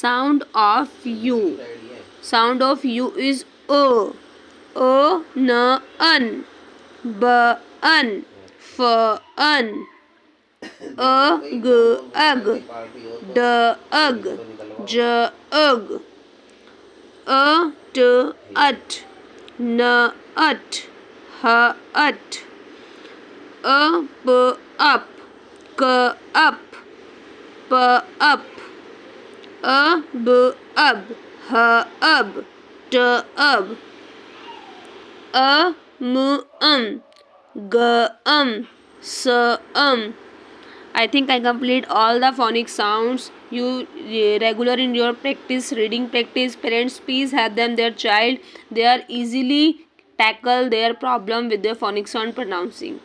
Sound of U. Sound of U is O. O, N, N. B, N. F, N. A, G, Ag. D, Ag. J, Ug. A, T, At. N, At. H, At. A, P, Up. K, Up. P, Up. A, B, Ab. H, Ab. T, Ab. A, M, G, S, I think I complete all the phonic sounds. You regular in your practice, reading practice. Parents, please have them their child. They are easily tackle their problem with their phonic sound pronouncing.